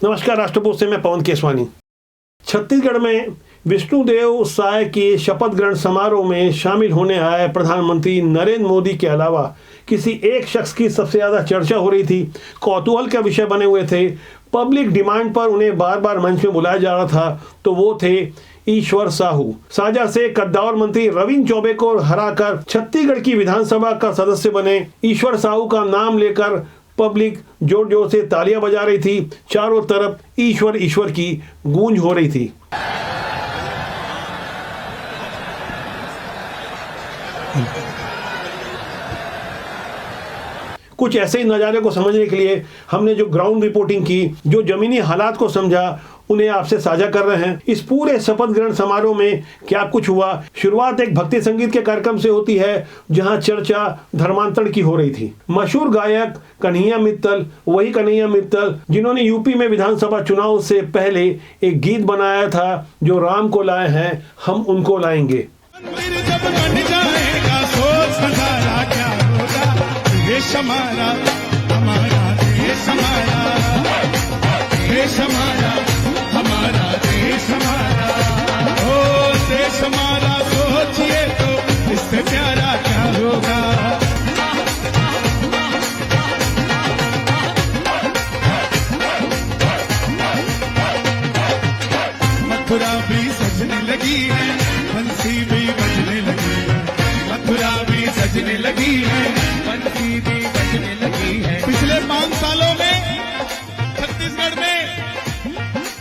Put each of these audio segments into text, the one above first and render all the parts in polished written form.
नमस्कार, राष्ट्रपोस्ट से मैं पवन केसवानी। छत्तीसगढ़ में विष्णुदेव साय के शपथ ग्रहण समारोह में शामिल होने आए प्रधानमंत्री नरेंद्र मोदी के अलावा किसी एक शख्स की सबसे ज्यादा चर्चा हो रही थी, कौतूहल का विषय बने हुए थे। पब्लिक डिमांड पर उन्हें बार बार मंच में बुलाया जा रहा था, तो वो थे ईश्वर साहू। साजा से कद्दावर मंत्री रविंद्र चौबे को हराकर छत्तीसगढ़ की विधानसभा का सदस्य बने ईश्वर साहू का नाम लेकर पब्लिक जोर जोर से तालियां बजा रही थी। चारों तरफ ईश्वर ईश्वर की गूंज हो रही थी। कुछ ऐसे ही नज़ारे को समझने के लिए हमने जो ग्राउंड रिपोर्टिंग की, जो जमीनी हालात को समझा, उन्हें आपसे साझा कर रहे हैं। इस पूरे शपथ ग्रहण समारोह में क्या कुछ हुआ। शुरुआत एक भक्ति संगीत के कार्यक्रम से होती है, जहां चर्चा धर्मांतरण की हो रही थी। मशहूर गायक कन्हैया मित्तल, वही कन्हैया मित्तल जिन्होंने यूपी में विधानसभा चुनाव से पहले एक गीत बनाया था, जो राम को लाए हैं हम उनको लाएंगे। देश हमारा, हमारा देश हमारा, देश हमारा, हमारा देश हमारा, ओ देश हमारा, सोचिए तो इससे प्यारा क्या होगा। मथुरा भी सजने लगी है, बंसी भी बजने लगी है, मथुरा भी सजने लगी है, बंसी भी बजने लगी है। पिछले 5 सालों में छत्तीसगढ़ में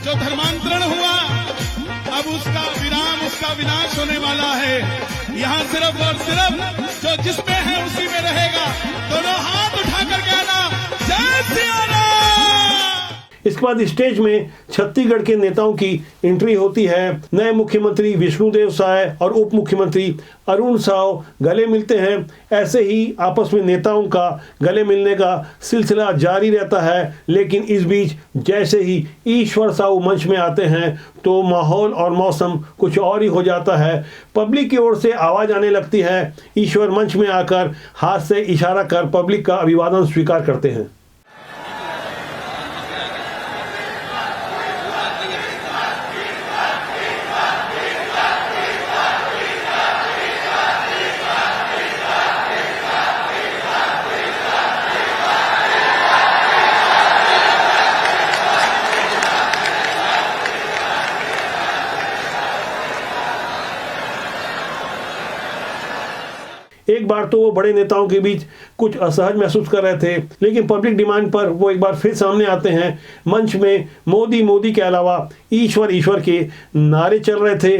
जो धर्मांतरण हुआ, अब उसका विराम, उसका विनाश होने वाला है। यहाँ सिर्फ और सिर्फ जो जिसमें है उसी में रहेगा। दोनों हाथ उठाकर कहना जय सिया राम। इसके बाद स्टेज में छत्तीसगढ़ के नेताओं की एंट्री होती है। नए मुख्यमंत्री विष्णुदेव साय और उप मुख्यमंत्री अरुण साव गले मिलते हैं। ऐसे ही आपस में नेताओं का गले मिलने का सिलसिला जारी रहता है। लेकिन इस बीच जैसे ही ईश्वर साहू मंच में आते हैं, तो माहौल और मौसम कुछ और ही हो जाता है। पब्लिक की ओर से आवाज आने लगती है। ईश्वर मंच में आकर हाथ से इशारा कर पब्लिक का अभिवादन स्वीकार करते हैं। एक बार तो वो बड़े नेताओं के बीच कुछ असहज महसूस कर रहे थे, लेकिन पब्लिक डिमांड पर वो एक बार फिर सामने आते हैं। मंच में मोदी मोदी के अलावा ईश्वर ईश्वर के नारे चल रहे थे।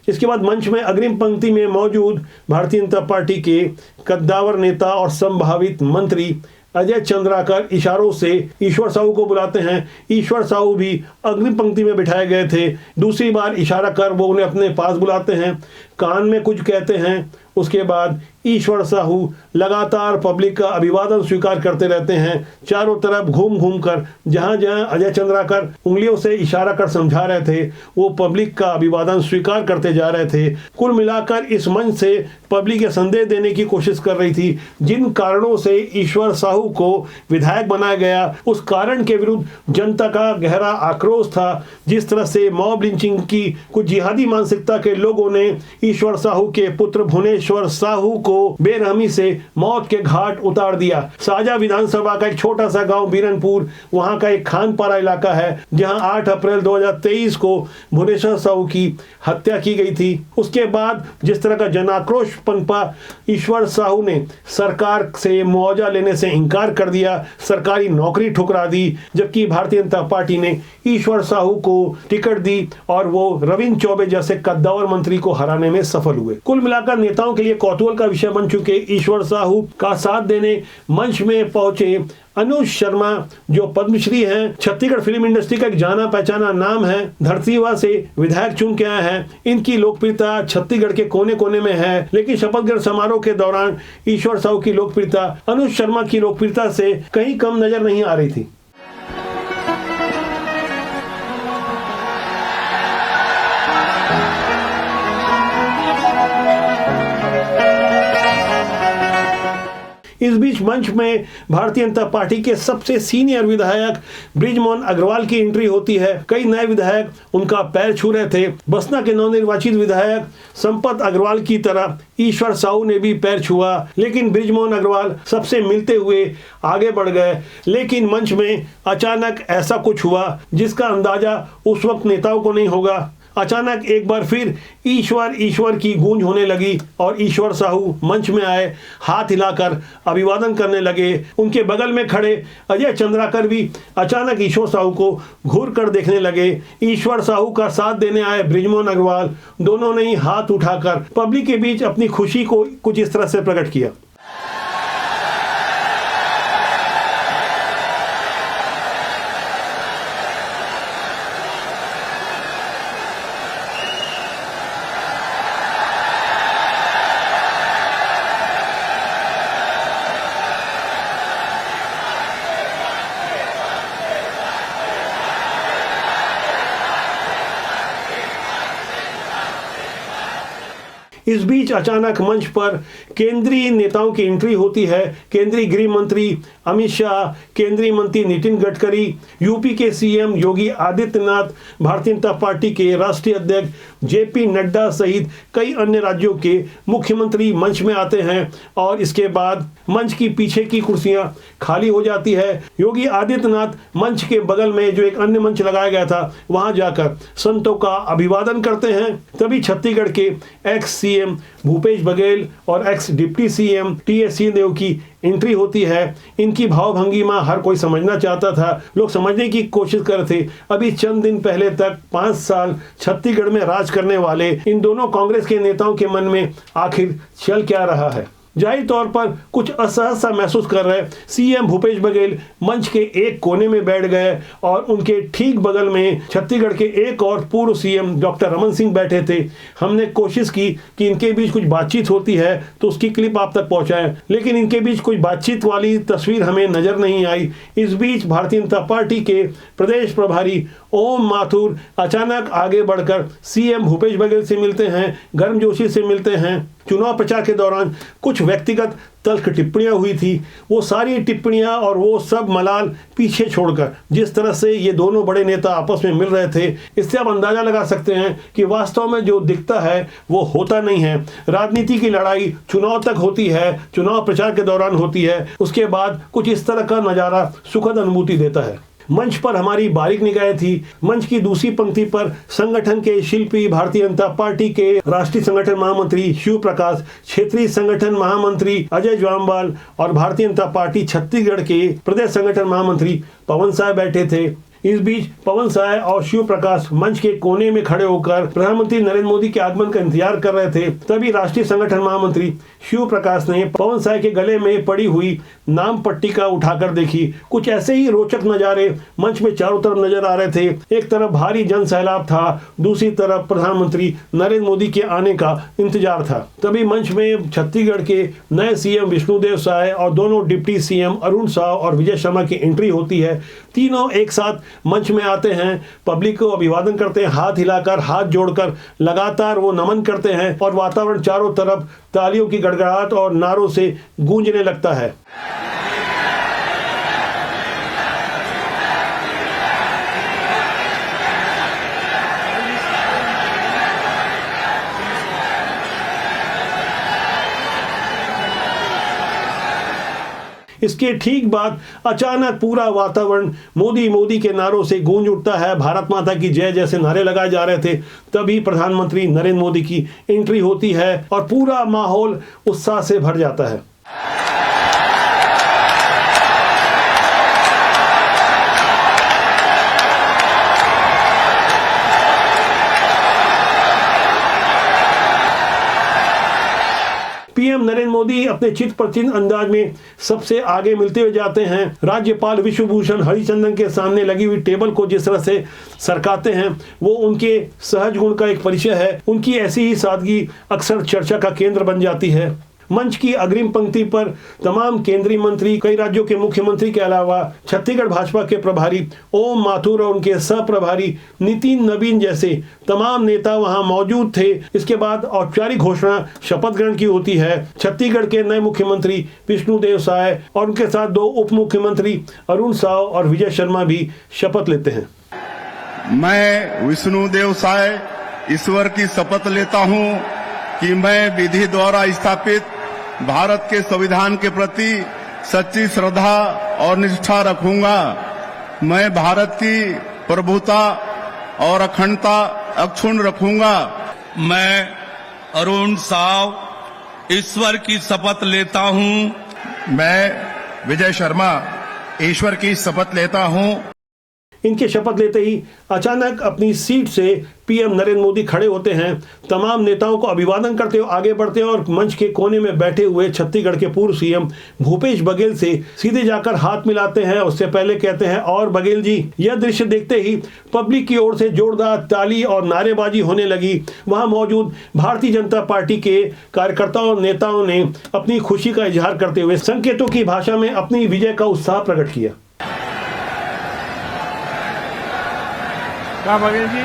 इसके बाद मंच में अग्रिम पंक्ति में मौजूद भारतीय जनता पार्टी के कद्दावर नेता और संभावित मंत्री अजय चंद्राकर इशारों से ईश्वर साहू को बुलाते हैं। ईश्वर साहू भी अग्रिम पंक्ति में बिठाए गए थे। दूसरी बार इशारा कर वो उन्हें अपने पास बुलाते हैं, कान में कुछ कहते हैं। उसके बाद ईश्वर साहू लगातार पब्लिक का अभिवादन स्वीकार करते रहते हैं। चारों तरफ घूम घूम कर जहां जहां अजय चंद्राकर उंगलियों से इशारा कर समझा रहे थे, वो पब्लिक का अभिवादन स्वीकार करते जा रहे थे। कुल मिलाकर इस मंच से पब्लिक ये संदेश देने की कोशिश कर रही थी, जिन कारणों से ईश्वर साहू को विधायक बनाया गया, उस कारण के विरुद्ध जनता का गहरा आक्रोश था। जिस तरह से मॉब लिंचिंग की कुछ जिहादी मानसिकता के लोगों ने ईश्वर साहू के पुत्र भुवनेश्वर साहू को बेरहमी से मौत के घाट उतार दिया। साजा विधानसभा का एक छोटा सा गांव बीरनपुर, वहां का एक खानपारा इलाका है, जहां 8 अप्रैल 2023 को भुवनेश्वर साहू की हत्या की गई थी। उसके बाद जिस तरह का जनाक्रोश पनपा, ईश्वर साहू ने सरकार से मुआवजा लेने से इनकार कर दिया, सरकारी नौकरी ठुकरा दी, जबकि भारतीय जनता पार्टी ने ईश्वर साहू को टिकट दी और वो रविंद्र चौबे जैसे कद्दावर मंत्री को हराने में सफल हुए। कुल मिलाकर नेताओं के लिए कौतूहल का विषय बन चुके ईश्वर साहू का साथ देने मंच में पहुंचे अनुज शर्मा, जो पद्मश्री हैं, छत्तीसगढ़ फिल्म इंडस्ट्री का एक जाना पहचाना नाम है, धरतीवा से विधायक चुन के आए हैं। इनकी लोकप्रियता छत्तीसगढ़ के कोने कोने में है, लेकिन शपथ ग्रहण समारोह के दौरान ईश्वर साहू की लोकप्रियता अनुज शर्मा की लोकप्रियता से कहीं कम नजर नहीं आ रही थी। इस बीच मंच में भारतीय जनता पार्टी के सबसे सीनियर विधायक बृजमोहन अग्रवाल की एंट्री होती है। कई नए विधायक उनका पैर छू रहे थे। बसना के नवनिर्वाचित विधायक संपत अग्रवाल की तरह ईश्वर साहू ने भी पैर छुआ, लेकिन बृजमोहन अग्रवाल सबसे मिलते हुए आगे बढ़ गए। लेकिन मंच में अचानक ऐसा कुछ हुआ जिसका अंदाजा उस वक्त नेताओं को नहीं होगा। अचानक एक बार फिर ईश्वर ईश्वर की गूंज होने लगी और ईश्वर साहू मंच में आए, हाथ हिलाकर अभिवादन करने लगे। उनके बगल में खड़े अजय चंद्राकर भी अचानक ईश्वर साहू को घूर कर देखने लगे। ईश्वर साहू का साथ देने आए बृजमोहन अग्रवाल, दोनों ने ही हाथ उठाकर पब्लिक के बीच अपनी खुशी को कुछ इस तरह से प्रकट किया। इस बीच अचानक मंच पर केंद्रीय नेताओं की एंट्री होती है। केंद्रीय गृह मंत्री अमित शाह, केंद्रीय मंत्री नितिन गडकरी, यूपी के सीएम योगी आदित्यनाथ, भारतीय जनता पार्टी के राष्ट्रीय अध्यक्ष जेपी नड्डा सहित कई अन्य राज्यों के मुख्यमंत्री मंच में आते हैं और इसके बाद मंच की पीछे की कुर्सियां खाली हो जाती है। योगी आदित्यनाथ मंच के बगल में जो एक अन्य मंच लगाया गया था वहां जाकर संतों का अभिवादन करते हैं। तभी छत्तीसगढ़ के एक्स सीएम भूपेश बघेल और ex deputy CM TS Singhdeo की एंट्री होती है। इनकी भावभंगिमा हर कोई समझना चाहता था, लोग समझने की कोशिश कर रहे थे। अभी चंद दिन पहले तक 5 साल छत्तीसगढ़ में राज करने वाले इन दोनों कांग्रेस के नेताओं के मन में आखिर चल क्या रहा है। जाहिर तौर पर कुछ असहज सा महसूस कर रहे सीएम भूपेश बघेल मंच के एक कोने में बैठ गए और उनके ठीक बगल में छत्तीसगढ़ के एक और पूर्व सीएम डॉक्टर रमन सिंह बैठे थे। हमने कोशिश की कि इनके बीच कुछ बातचीत होती है तो उसकी क्लिप आप तक पहुंचाएं, लेकिन इनके बीच कोई बातचीत वाली तस्वीर हमें नजर नहीं आई। इस बीच भारतीय जनता पार्टी के प्रदेश प्रभारी ओम माथुर अचानक आगे बढ़कर सीएम भूपेश बघेल से मिलते हैं, गर्मजोशी से मिलते हैं। चुनाव प्रचार के दौरान कुछ व्यक्तिगत तल्ख टिप्पणियां हुई थी, वो सारी टिप्पणियां और वो सब मलाल पीछे छोड़कर जिस तरह से ये दोनों बड़े नेता आपस में मिल रहे थे, इससे आप अंदाजा लगा सकते हैं कि वास्तव में जो दिखता है वो होता नहीं है। राजनीति की लड़ाई चुनाव तक होती है, चुनाव प्रचार के दौरान होती है, उसके बाद कुछ इस तरह का नजारा सुखद अनुभूति देता है। मंच पर हमारी बारीक निगाहें थी। मंच की दूसरी पंक्ति पर संगठन के शिल्पी, भारतीय जनता पार्टी के राष्ट्रीय संगठन महामंत्री शिव प्रकाश, क्षेत्रीय संगठन महामंत्री अजय जामवाल और भारतीय जनता पार्टी छत्तीसगढ़ के प्रदेश संगठन महामंत्री पवन साय बैठे थे। इस बीच पवन साय और शिव प्रकाश मंच के कोने में खड़े होकर प्रधानमंत्री नरेंद्र मोदी के आगमन का इंतजार कर रहे थे। तभी राष्ट्रीय संगठन महामंत्री शिव प्रकाश ने पवन साय के गले में पड़ी हुई नाम पट्टिका उठाकर देखी। कुछ ऐसे ही रोचक नजारे मंच में चारों तरफ नजर आ रहे थे। एक तरफ भारी जन सैलाब था, दूसरी तरफ प्रधानमंत्री नरेंद्र मोदी के आने का इंतजार था। तभी मंच में छत्तीसगढ़ के नए सीएम विष्णुदेव साय और दोनों डिप्टी सीएम अरुण साव और विजय शर्मा की एंट्री होती है। तीनों एक साथ मंच में आते हैं, पब्लिक को अभिवादन करते हैं, हाथ हिलाकर, हाथ जोड़कर लगातार वो नमन करते हैं और वातावरण चारों तरफ तालियों की गड़गड़ाहट और नारों से गूंजने लगता है। इसके ठीक बाद अचानक पूरा वातावरण मोदी मोदी के नारों से गूंज उठता है। भारत माता की जय जैसे नारे लगाए जा रहे थे। तभी प्रधानमंत्री नरेंद्र मोदी की एंट्री होती है और पूरा माहौल उत्साह से भर जाता है। पीएम नरेंद्र मोदी अपने चित प्रचित अंदाज में सबसे आगे मिलते हुए जाते हैं। राज्यपाल विश्वभूषण हरिचंदन के सामने लगी हुई टेबल को जिस तरह से सरकाते हैं वो उनके सहज गुण का एक परिचय है। उनकी ऐसी ही सादगी अक्सर चर्चा का केंद्र बन जाती है। मंच की अग्रिम पंक्ति पर तमाम केंद्रीय मंत्री, कई राज्यों के मुख्यमंत्री के अलावा छत्तीसगढ़ भाजपा के प्रभारी ओम माथुर और उनके सह प्रभारी नितिन नवीन जैसे तमाम नेता वहां मौजूद थे। इसके बाद औपचारिक घोषणा शपथ ग्रहण की होती है। छत्तीसगढ़ के नए मुख्यमंत्री विष्णुदेव साय और उनके साथ 2 उप मुख्यमंत्री अरुण साव और विजय शर्मा भी शपथ लेते हैं। मैं विष्णुदेव साय ईश्वर की शपथ लेता हूं कि मैं विधि द्वारा स्थापित भारत के संविधान के प्रति सच्ची श्रद्धा और निष्ठा रखूंगा। मैं भारत की प्रभुता और अखंडता अक्षुण्ण रखूंगा। मैं अरुण साव ईश्वर की शपथ लेता हूं। मैं विजय शर्मा ईश्वर की शपथ लेता हूं। इनके शपथ लेते ही अचानक अपनी सीट से पीएम नरेंद्र मोदी खड़े होते हैं। तमाम नेताओं को अभिवादन करते हुए आगे बढ़ते हैं और मंच के कोने में बैठे हुए छत्तीसगढ़ के पूर्व सीएम भूपेश बघेल से सीधे जाकर हाथ मिलाते हैं। उससे पहले कहते हैं, और बघेल जी। यह दृश्य देखते ही पब्लिक की ओर से जोरदार ताली और नारेबाजी होने लगी। वहां मौजूद भारतीय जनता पार्टी के कार्यकर्ताओं और नेताओं ने अपनी खुशी का इजहार करते हुए संकेतों की भाषा में अपनी विजय का उत्साह प्रकट किया। बघेल जी,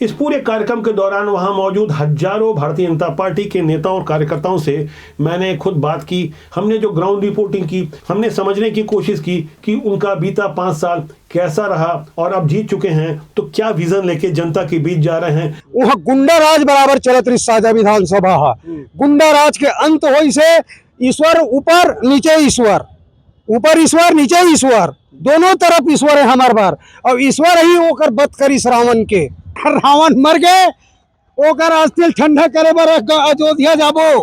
इस पूरे कार्यक्रम के दौरान वहां मौजूद हजारों भारतीय जनता पार्टी के नेताओं और कार्यकर्ताओं से मैंने खुद बात की। हमने जो ग्राउंड रिपोर्टिंग की, हमने समझने की कोशिश की कि उनका बीता 5 साल कैसा रहा और अब जीत चुके हैं तो क्या विजन लेके जनता के बीच जा रहे हैं। वहाँ गुंडा राज बराबर चलत रही साजा विधानसभा है। गुंडा राज के अंत होई से ईश्वर ऊपर नीचे ईश्वर, ऊपर ईश्वर नीचे ईश्वर, दोनों तरफ ईश्वर है हमार बार। और ईश्वर ही ओकर बत करी रावण के। रावण मर गए, ओकर अस्थिल ठंडा करे बर अयोध्या जाबो।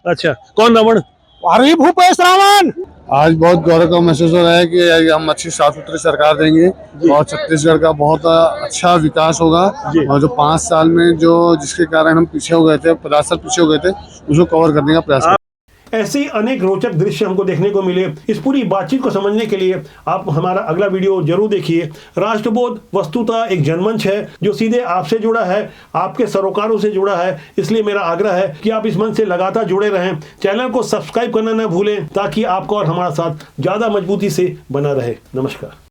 अच्छा, कौन रावण? अरे भूपेश रावण। आज बहुत गौरव का महसूस हो रहा है कि हम अच्छी साफ सुथरी सरकार देंगे और छत्तीसगढ़ का बहुत अच्छा विकास होगा। और जो 5 साल में जो जिसके कारण हम पीछे हो गए थे, 50 साल पीछे हो गए थे, उसको कवर करने का प्रयास करें। ऐसे ही अनेक रोचक दृश्य हमको देखने को मिले। इस पूरी बातचीत को समझने के लिए आप हमारा अगला वीडियो जरूर देखिए। राष्ट्रबोध वस्तुतः एक जनमंच है जो सीधे आपसे जुड़ा है, आपके सरोकारों से जुड़ा है। इसलिए मेरा आग्रह है कि आप इस मंच से लगातार जुड़े रहें। चैनल को सब्सक्राइब करना न भूलें ताकि आपका और हमारा साथ ज्यादा मजबूती से बना रहे। नमस्कार।